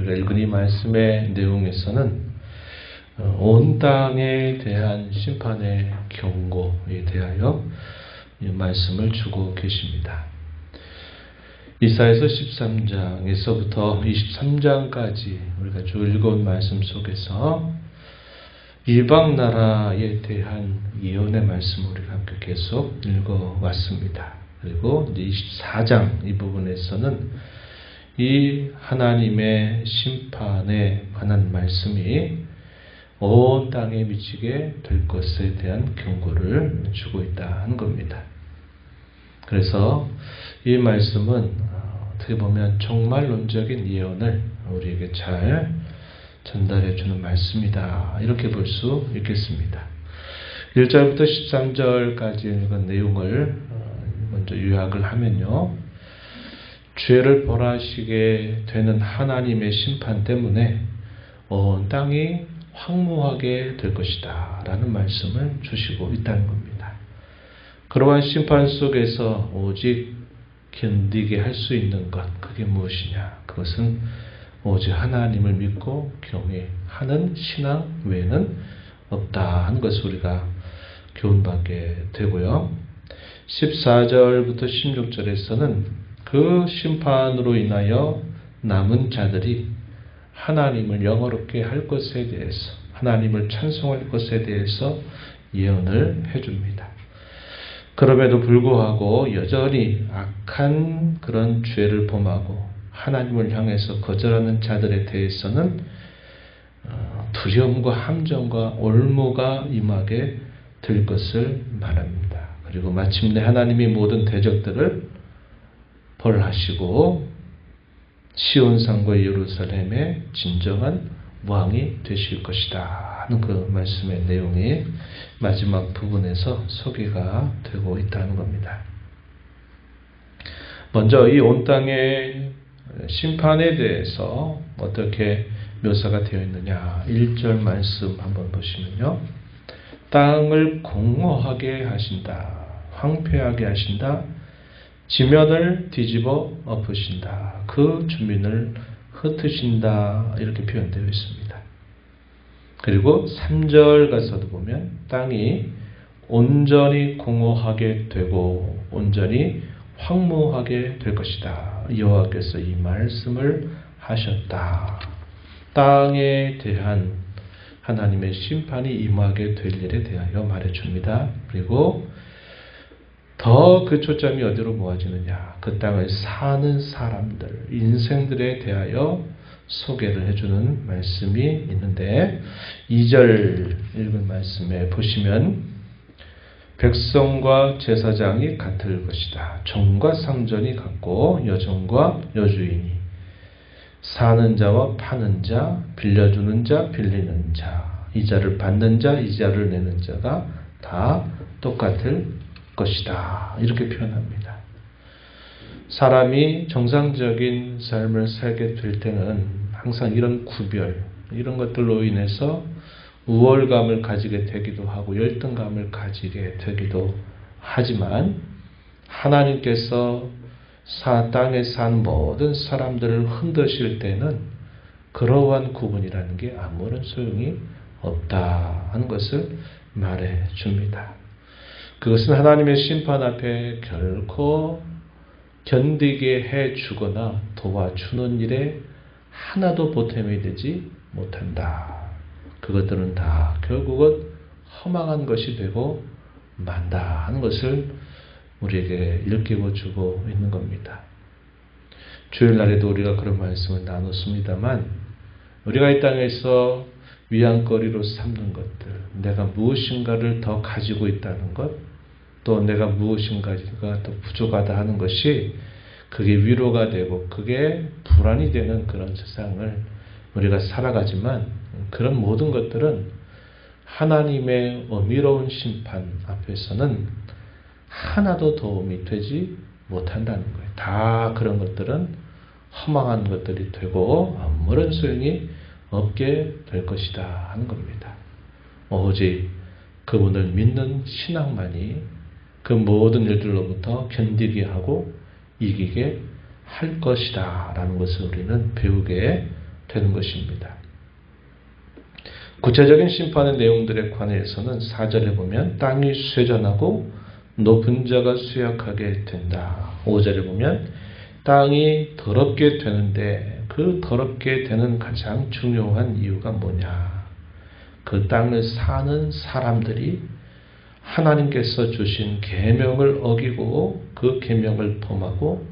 우리가 읽은 이 말씀의 내용에서는 온 땅에 대한 심판의 경고에 대하여 이 말씀을 주고 계십니다. 이사야서 13장에서부터 23장까지 우리가 쭉 읽어온 말씀 속에서 이방 나라에 대한 예언의 말씀을 우리가 함께 계속 읽어왔습니다. 그리고 24장 이 부분에서는 이 하나님의 심판에 관한 말씀이 온 땅에 미치게 될 것에 대한 경고를 주고 있다는 겁니다. 그래서 이 말씀은 어떻게 보면 종말론적인 예언을 우리에게 잘 전달해 주는 말씀이다. 이렇게 볼 수 있겠습니다. 1절부터 13절까지 읽은 내용을 먼저 요약을 하면요. 죄를 벌하시게 되는 하나님의 심판 때문에 온 땅이 황무하게 될 것이다. 라는 말씀을 주시고 있다는 겁니다. 그러한 심판 속에서 오직 견디게 할 수 있는 것, 그게 무엇이냐? 그것은 오직 하나님을 믿고 경외하는 신앙 외에는 없다 하는 것을 우리가 교훈받게 되고요. 14절부터 16절에서는 그 심판으로 인하여 남은 자들이 하나님을 영화롭게 할 것에 대해서, 하나님을 찬송할 것에 대해서 예언을 해줍니다. 그럼에도 불구하고 여전히 악한 그런 죄를 범하고 하나님을 향해서 거절하는 자들에 대해서는 두려움과 함정과 올무가 임하게 될 것을 말합니다. 그리고 마침내 하나님이 모든 대적들을 벌하시고 시온산과 예루살렘의 진정한 왕이 되실 것이다 하는 그 말씀의 내용이 마지막 부분에서 소개가 되고 있다는 겁니다. 먼저 이 온 땅의 심판에 대해서 어떻게 묘사가 되어 있느냐. 1절 말씀 한번 보시면요. 땅을 공허하게 하신다. 황폐하게 하신다. 지면을 뒤집어 엎으신다. 그 주민을 흩으신다. 이렇게 표현되어 있습니다. 그리고 3절 가서도 보면 땅이 온전히 공허하게 되고 온전히 황무하게 될 것이다. 여호와께서 이 말씀을 하셨다. 땅에 대한 하나님의 심판이 임하게 될 일에 대하여 말해줍니다. 그리고 더 그 초점이 어디로 모아지느냐. 그 땅을 사는 사람들, 인생들에 대하여 소개를 해주는 말씀이 있는데 2절 읽은 말씀에 보시면 백성과 제사장이 같을 것이다. 종과 상전이 같고 여종과 여주인이 사는 자와 파는 자, 빌려주는 자, 빌리는 자, 이자를 받는 자, 이자를 내는 자가 다 똑같을 것이다. 이렇게 표현합니다. 사람이 정상적인 삶을 살게 될 때는 항상 이런 구별, 이런 것들로 인해서 우월감을 가지게 되기도 하고 열등감을 가지게 되기도 하지만 하나님께서 땅에 사는 모든 사람들을 흔드실 때는 그러한 구분이라는 게 아무런 소용이 없다 하는 것을 말해 줍니다. 그것은 하나님의 심판 앞에 결코 견디게 해 주거나 도와주는 일에 하나도 보탬이 되지 못한다. 그것들은 다 결국은 허망한 것이 되고 만다 하는 것을 우리에게 일깨워 주고 있는 겁니다. 주일날에도 우리가 그런 말씀을 나눴습니다만 우리가 이 땅에서 위안거리로 삼는 것들, 내가 무엇인가를 더 가지고 있다는 것, 또 내가 무엇인가가 더 부족하다 하는 것이 그게 위로가 되고 그게 불안이 되는 그런 세상을 우리가 살아가지만 그런 모든 것들은 하나님의 어미로운 심판 앞에서는 하나도 도움이 되지 못한다는 거예요. 다 그런 것들은 허망한 것들이 되고 아무런 소용이 없게 될 것이다 하는 겁니다. 오직 그분을 믿는 신앙만이 그 모든 일들로부터 견디게 하고 이기게 할 것이다 라는 것을 우리는 배우게 되는 것입니다. 구체적인 심판의 내용들에 관해서는 4절에 보면 땅이 쇠전하고 높은 자가 쇠약하게 된다. 5절에 보면 땅이 더럽게 되는데 그 더럽게 되는 가장 중요한 이유가 뭐냐? 그 땅을 사는 사람들이 하나님께서 주신 계명을 어기고 그 계명을 범하고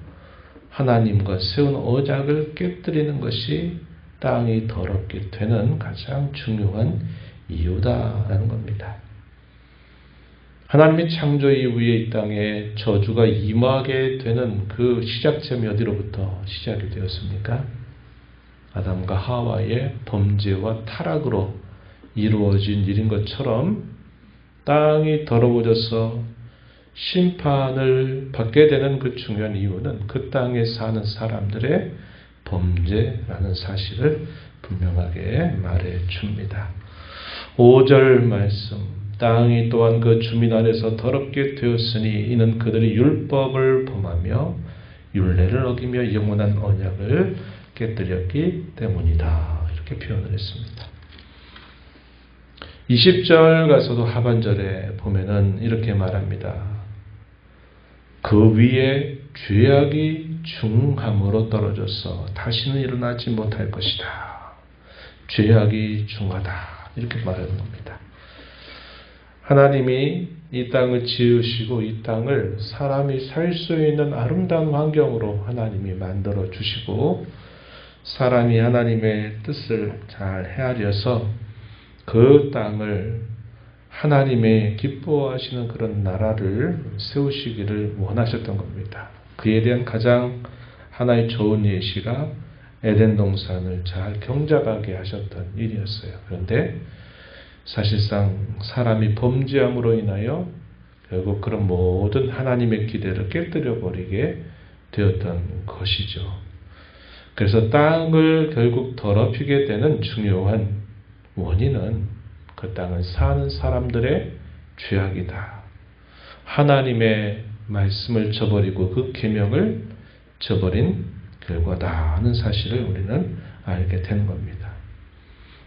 하나님과 세운 언약을 깨뜨리는 것이 땅이 더럽게 되는 가장 중요한 이유다라는 겁니다. 하나님의 창조 이후에 이 땅에 저주가 임하게 되는 그 시작점이 어디로부터 시작이 되었습니까? 아담과 하와의 범죄와 타락으로 이루어진 일인 것처럼 땅이 더러워져서 심판을 받게 되는 그 중요한 이유는 그 땅에 사는 사람들의 범죄라는 사실을 분명하게 말해 줍니다. 5절 말씀, 땅이 또한 그 주민 안에서 더럽게 되었으니 이는 그들이 율법을 범하며 율례를 어기며 영원한 언약을 깨뜨렸기 때문이다. 이렇게 표현을 했습니다. 20절 가서도 하반절에 보면은 이렇게 말합니다. 그 위에 죄악이 중함으로 떨어져서 다시는 일어나지 못할 것이다. 죄악이 중하다. 이렇게 말하는 겁니다. 하나님이 이 땅을 지으시고 이 땅을 사람이 살 수 있는 아름다운 환경으로 하나님이 만들어 주시고 사람이 하나님의 뜻을 잘 헤아려서 그 땅을 하나님의 기뻐하시는 그런 나라를 세우시기를 원하셨던 겁니다. 그에 대한 가장 하나의 좋은 예시가 에덴 동산을 잘 경작하게 하셨던 일이었어요. 그런데 사실상 사람이 범죄함으로 인하여 결국 그런 모든 하나님의 기대를 깨뜨려 버리게 되었던 것이죠. 그래서 땅을 결국 더럽히게 되는 중요한 원인은 그 땅을 사는 사람들의 죄악이다. 하나님의 말씀을 저버리고 그 계명을 저버린 결과다 하는 사실을 우리는 알게 되는 겁니다.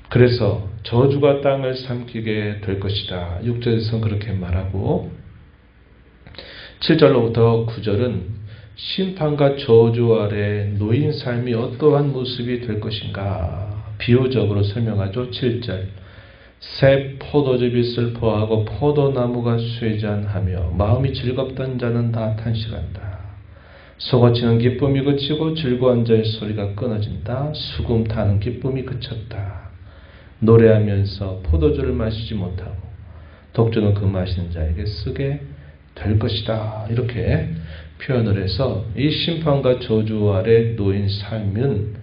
그래서 저주가 땅을 삼키게 될 것이다. 6절에서는 그렇게 말하고 7절로부터 9절은 심판과 저주 아래 놓인 삶이 어떠한 모습이 될 것인가 비유적으로 설명하죠. 7절 새 포도즙이 슬퍼하고 포도나무가 쇠잔하며 마음이 즐겁던 자는 다 탄식한다. 속어치는 기쁨이 그치고 즐거운 자의 소리가 끊어진다. 수금 타는 기쁨이 그쳤다. 노래하면서 포도주를 마시지 못하고 독주는 그 마시는 자에게 쓰게 될 것이다. 이렇게 표현을 해서 이 심판과 저주 아래 놓인 삶은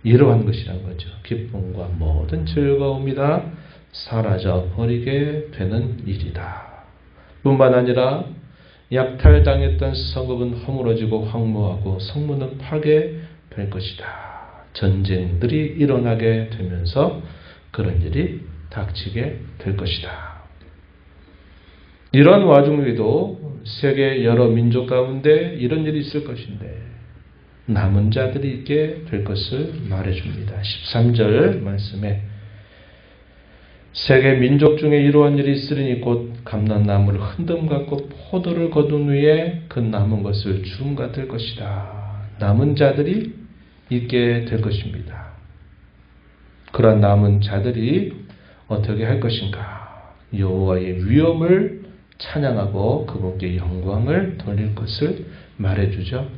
이러한 것이란 거죠. 기쁨과 모든 즐거움이 다 사라져 버리게 되는 일이다. 뿐만 아니라 약탈당했던 성읍은 허물어지고 황무하고 성문은 파괴될 것이다. 전쟁들이 일어나게 되면서 그런 일이 닥치게 될 것이다. 이런 와중에도 세계 여러 민족 가운데 이런 일이 있을 것인데 남은 자들이 있게 될 것을 말해줍니다. 13절 말씀에 세계 민족 중에 이러한 일이 있으리니 곧 감람나무를 흔듦 같고 포도를 거둔 후에 그 남은 것을 주름 같을 것이다. 남은 자들이 있게 될 것입니다. 그런 남은 자들이 어떻게 할 것인가? 여호와의 위엄을 찬양하고 그분께 영광을 돌릴 것을 말해주죠.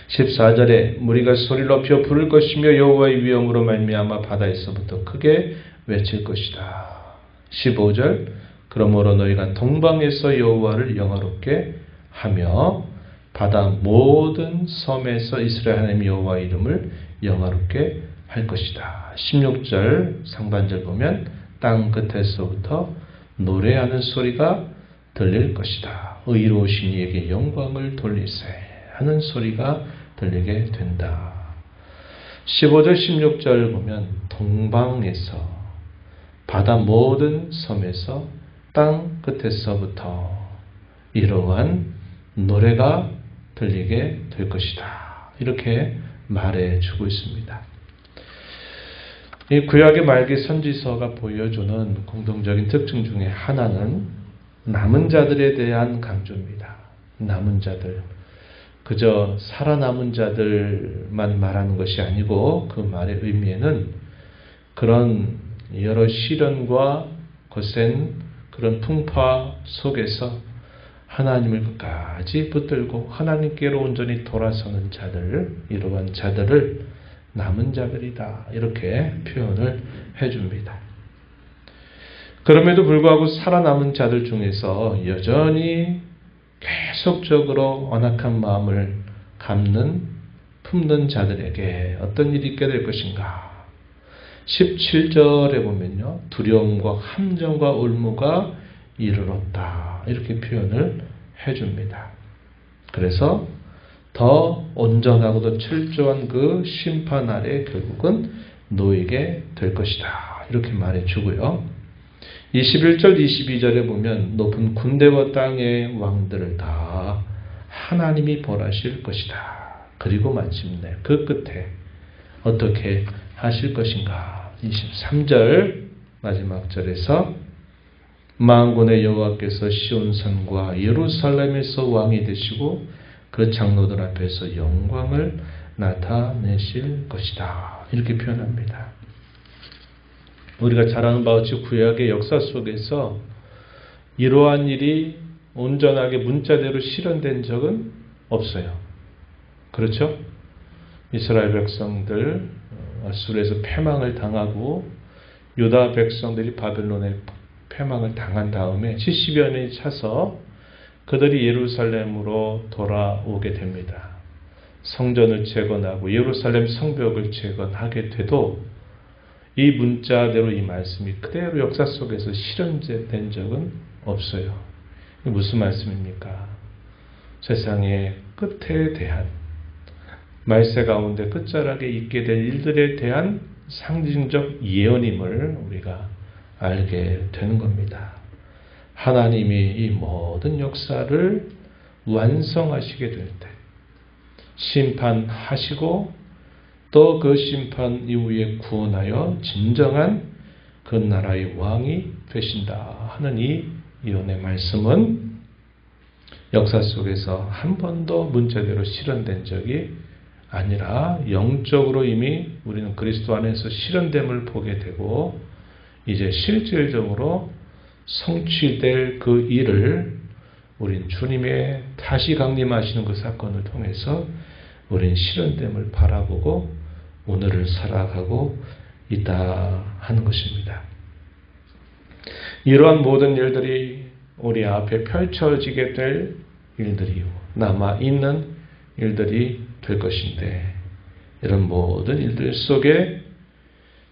14절에 무리가 소리를 높여 부를 것이며 여호와의 위엄으로 말미암아 바다에서부터 크게 외칠 것이다. 15절 그러므로 너희가 동방에서 여호와를 영화롭게 하며 바다 모든 섬에서 이스라엘 하나님 여호와의 이름을 영화롭게 할 것이다. 16절 상반절 보면 땅 끝에서부터 노래하는 소리가 들릴 것이다. 의로우신 이에게 영광을 돌리세 하는 소리가 들리게 된다. 15절 16절 보면 동방에서 바다 모든 섬에서 땅 끝에서부터 이러한 노래가 들리게 될 것이다. 이렇게 말해주고 있습니다. 이 구약의 말기 선지서가 보여주는 공통적인 특징 중에 하나는 남은 자들에 대한 강조입니다. 남은 자들. 그저 살아남은 자들만 말하는 것이 아니고 그 말의 의미에는 그런 여러 시련과 거센 그런 풍파 속에서 하나님을 끝까지 붙들고 하나님께로 온전히 돌아서는 자들, 이러한 자들을 남은 자들이다 이렇게 표현을 해줍니다. 그럼에도 불구하고 살아남은 자들 중에서 여전히 계속적으로 완악한 마음을 품는 자들에게 어떤 일이 있게 될 것인가. 17절에 보면요. 두려움과 함정과 울무가 이르렀다. 이렇게 표현을 해줍니다. 그래서 더 온전하고도 철저한 그 심판 아래 결국은 놓이게 될 것이다. 이렇게 말해주고요. 21절, 22절에 보면 높은 군대와 땅의 왕들을 다 하나님이 벌하실 것이다. 그리고 마침내 그 끝에 어떻게 하실 것인가. 23절 마지막 절에서 만군의 여호와께서 시온산과 예루살렘에서 왕이 되시고 그 장로들 앞에서 영광을 나타내실 것이다. 이렇게 표현합니다. 우리가 잘 아는 바와 같이 구약의 역사 속에서 이러한 일이 온전하게 문자대로 실현된 적은 없어요. 그렇죠? 이스라엘 백성들 아수르에서 패망을 당하고 유다 백성들이 바벨론에 패망을 당한 다음에 70여 년이 차서 그들이 예루살렘으로 돌아오게 됩니다. 성전을 재건하고 예루살렘 성벽을 재건하게 돼도 이 문자대로 이 말씀이 그대로 역사 속에서 실현된 적은 없어요. 무슨 말씀입니까? 세상의 끝에 대한 말세 가운데 끝자락에 있게 될 일들에 대한 상징적 예언임을 우리가 알게 되는 겁니다. 하나님이 이 모든 역사를 완성하시게 될 때 심판하시고 또 그 심판 이후에 구원하여 진정한 그 나라의 왕이 되신다 하는 이 예언의 말씀은 역사 속에서 한 번도 문자대로 실현된 적이 아니라 영적으로 이미 우리는 그리스도 안에서 실현됨을 보게 되고 이제 실질적으로 성취될 그 일을 우린 주님의 다시 강림하시는 그 사건을 통해서 우린 실현됨을 바라보고 오늘을 살아가고 있다 하는 것입니다. 이러한 모든 일들이 우리 앞에 펼쳐지게 될 일들이요. 남아있는 일들이 될 것인데 이런 모든 일들 속에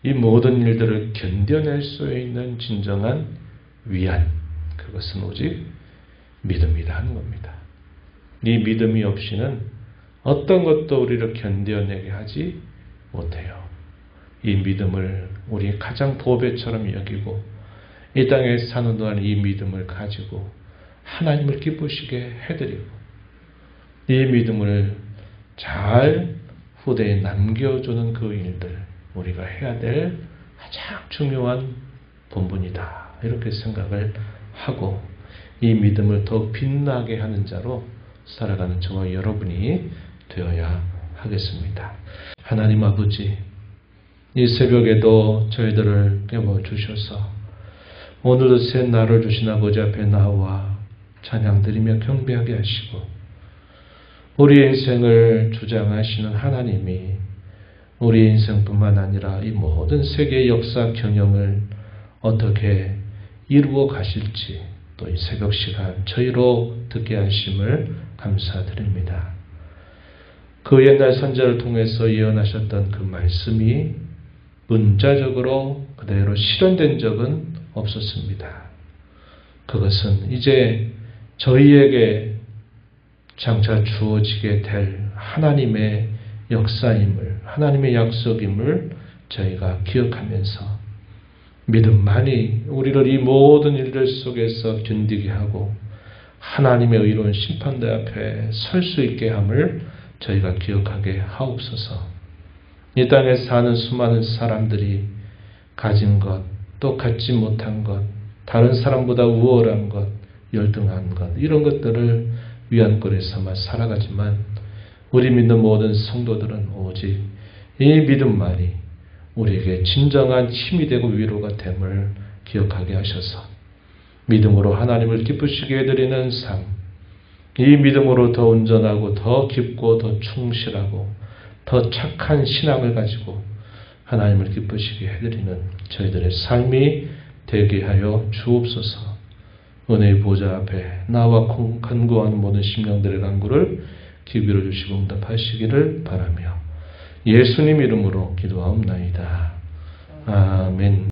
이 모든 일들을 견뎌낼 수 있는 진정한 위안, 그것은 오직 믿음이다 하는 겁니다. 이 믿음이 없이는 어떤 것도 우리를 견뎌내게 하지 못해요. 이 믿음을 우리 가장 보배처럼 여기고 이 땅에 사는 동안 이 믿음을 가지고 하나님을 기쁘시게 해드리고 이 믿음을 잘 후대에 남겨주는 그 일들 우리가 해야 될 가장 중요한 본분이다. 이렇게 생각을 하고 이 믿음을 더욱 빛나게 하는 자로 살아가는 저와 여러분이 되어야 하겠습니다. 하나님 아버지, 이 새벽에도 저희들을 깨워주셔서 오늘도 새 날을 주신 아버지 앞에 나와 찬양드리며 경배하게 하시고 우리 인생을 주장하시는 하나님이 우리 인생뿐만 아니라 이 모든 세계의 역사 경영을 어떻게 이루어 가실지 또 이 새벽 시간 저희로 듣게 하심을 감사드립니다. 그 옛날 선지자를 통해서 예언하셨던 그 말씀이 문자적으로 그대로 실현된 적은 없었습니다. 그것은 이제 저희에게 장차 주어지게 될 하나님의 역사임을, 하나님의 약속임을 저희가 기억하면서 믿음만이 우리를 이 모든 일들 속에서 견디게 하고 하나님의 의로운 심판대 앞에 설 수 있게 함을 저희가 기억하게 하옵소서. 이 땅에 사는 수많은 사람들이 가진 것, 또 갖지 못한 것, 다른 사람보다 우월한 것, 열등한 것, 이런 것들을 위안거리 삼아 살아가지만 우리 믿는 모든 성도들은 오직 이 믿음만이 우리에게 진정한 힘이 되고 위로가 됨을 기억하게 하셔서 믿음으로 하나님을 기쁘시게 해드리는 삶, 이 믿음으로 더 온전하고 더 깊고 더 충실하고 더 착한 신앙을 가지고 하나님을 기쁘시게 해드리는 저희들의 삶이 되게 하여 주옵소서. 은혜의 보좌 앞에 나와 간구하는 모든 심령들의 간구를 기비로 주시고 응답하시기를 바라며 예수님 이름으로 기도하옵나이다. 아멘.